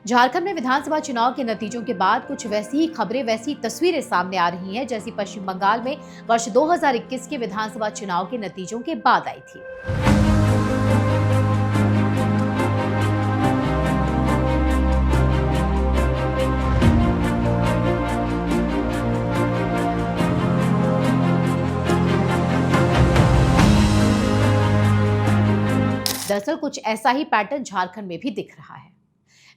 झारखंड में विधानसभा चुनाव के नतीजों के बाद कुछ वैसी ही खबरें, वैसी तस्वीरें सामने आ रही हैं जैसी पश्चिम बंगाल में वर्ष 2021 के विधानसभा चुनाव के नतीजों के बाद आई थी। दरअसल कुछ ऐसा ही पैटर्न झारखंड में भी दिख रहा है।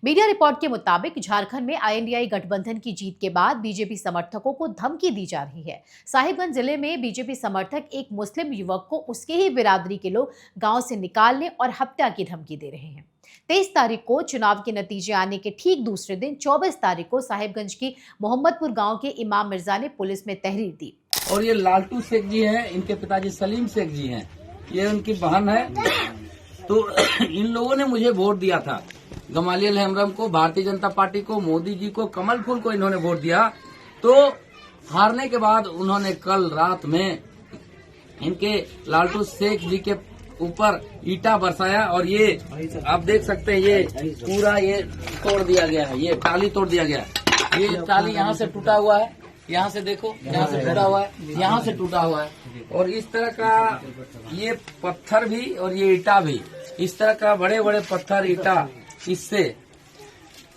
मीडिया रिपोर्ट के मुताबिक झारखंड में आईएनडीआई गठबंधन की जीत के बाद बीजेपी समर्थकों को धमकी दी जा रही है। साहिबगंज जिले में बीजेपी समर्थक एक मुस्लिम युवक को उसके ही बिरादरी के लोग गांव से निकालने और हत्या की धमकी दे रहे हैं। 23 तारीख को चुनाव के नतीजे आने के ठीक दूसरे दिन 24 तारीख को साहिबगंज की मोहम्मदपुर गांव के इमाम मिर्जा ने पुलिस में तहरीर दी। और ये लालटू शेख जी हैं, इनके पिताजी सलीम शेख जी हैं, ये उनकी बहन है। तो इन लोगों ने मुझे वोट दिया था, गमालियल हेम्ब्रम को, भारतीय जनता पार्टी को, मोदी जी को, कमल फूल को इन्होंने वोट दिया। तो हारने के बाद उन्होंने कल रात में इनके लालटू शेख जी के ऊपर ईटा बरसाया और ये आप देख सकते हैं, ये पूरा ये तोड़ दिया गया है, ये टाली तोड़ दिया गया है। ये टाली यहाँ से टूटा हुआ है, यहाँ से देखो, यहाँ से टूटा हुआ है, यहाँ से टूटा हुआ है। और इस तरह का ये पत्थर भी और ये ईटा भी, इस तरह का बड़े बड़े पत्थर ईटा, इससे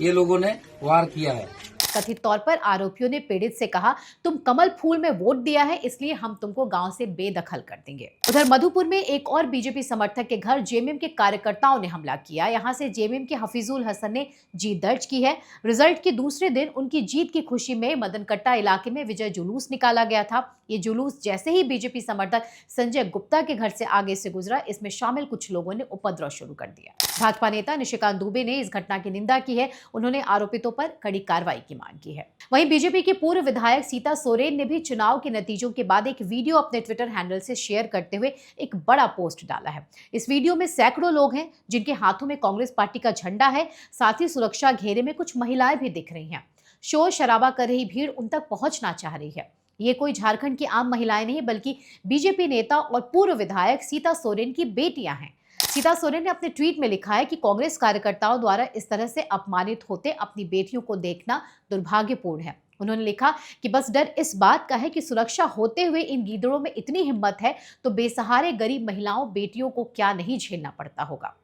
ये लोगों ने वार किया है। कथित तौर पर आरोपियों ने पीड़ित से कहा, तुम कमल फूल में वोट दिया है इसलिए हम तुमको गांव से बेदखल कर देंगे। उधर मधुपुर में एक और बीजेपी समर्थक के घर जेएमएम के कार्यकर्ताओं ने हमला किया। यहां से जेएमएम के हफीजुल हसन ने जीत दर्ज की है। रिजल्ट के दूसरे दिन उनकी जीत की खुशी में मदनकट्टा इलाके में विजय जुलूस निकाला गया था। ये जुलूस जैसे ही बीजेपी समर्थक संजय गुप्ता के घर से आगे से गुजरा, इसमें शामिल कुछ लोगों ने उपद्रव शुरू कर दिया। भाजपा नेता निशिकांत दुबे ने इस घटना की निंदा की है। उन्होंने आरोपितों पर कड़ी कार्रवाई की मांग की है। वहीं बीजेपी की पूर्व विधायक सीता सोरेन ने भी चुनाव के नतीजों के बाद एक वीडियो अपने ट्विटर हैंडल से शेयर करते हुए एक बड़ा पोस्ट डाला है। इस वीडियो में सैकड़ों लोग हैं जिनके हाथों में कांग्रेस पार्टी का झंडा है। साथ ही सुरक्षा घेरे में कुछ महिलाएं भी दिख रही हैं। शोर शराबा कर रही भीड़ उन तक पहुंचना चाह रही है। ये कोई झारखंड की आम महिलाएं नहीं बल्कि बीजेपी नेता और पूर्व विधायक सीता सोरेन की बेटियां हैं। सीता सोरेन ने अपने ट्वीट में लिखा है कि कांग्रेस कार्यकर्ताओं द्वारा इस तरह से अपमानित होते अपनी बेटियों को देखना दुर्भाग्यपूर्ण है। उन्होंने लिखा कि बस डर इस बात का है कि सुरक्षा होते हुए इन गीदड़ों में इतनी हिम्मत है तो बेसहारे गरीब महिलाओं बेटियों को क्या नहीं झेलना पड़ता होगा।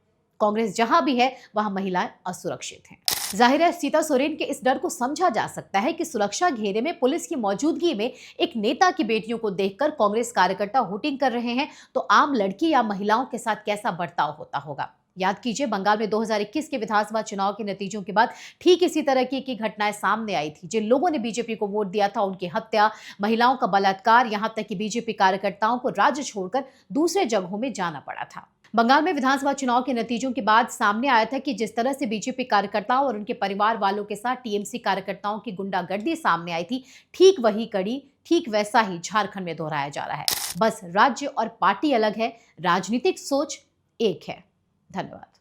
कांग्रेस जहां भी है वहां महिलाएं असुरक्षित हैं। जाहिर है सीता सोरेन के इस डर को समझा जा सकता है कि सुरक्षा घेरे में पुलिस की मौजूदगी में एक नेता की बेटियों को देखकर कांग्रेस कार्यकर्ता हुटिंग कर रहे हैं तो आम लड़की या महिलाओं के साथ कैसा बर्ताव होता होगा। याद कीजिए, बंगाल में 2021 के विधानसभा चुनाव के नतीजों के बाद ठीक इसी तरह की घटनाएं सामने आई थी। जिन लोगों ने बीजेपी को वोट दिया था उनकी हत्या, महिलाओं का बलात्कार, यहां तक कि बीजेपी कार्यकर्ताओं को राज्य छोड़कर दूसरे जगहों में जाना पड़ा था। बंगाल में विधानसभा चुनाव के नतीजों के बाद सामने आया था कि जिस तरह से बीजेपी कार्यकर्ताओं और उनके परिवार वालों के साथ टीएमसी कार्यकर्ताओं की गुंडागर्दी सामने आई थी, ठीक वही कड़ी, ठीक वैसा ही झारखंड में दोहराया जा रहा है। बस राज्य और पार्टी अलग है, राजनीतिक सोच एक है। धन्यवाद।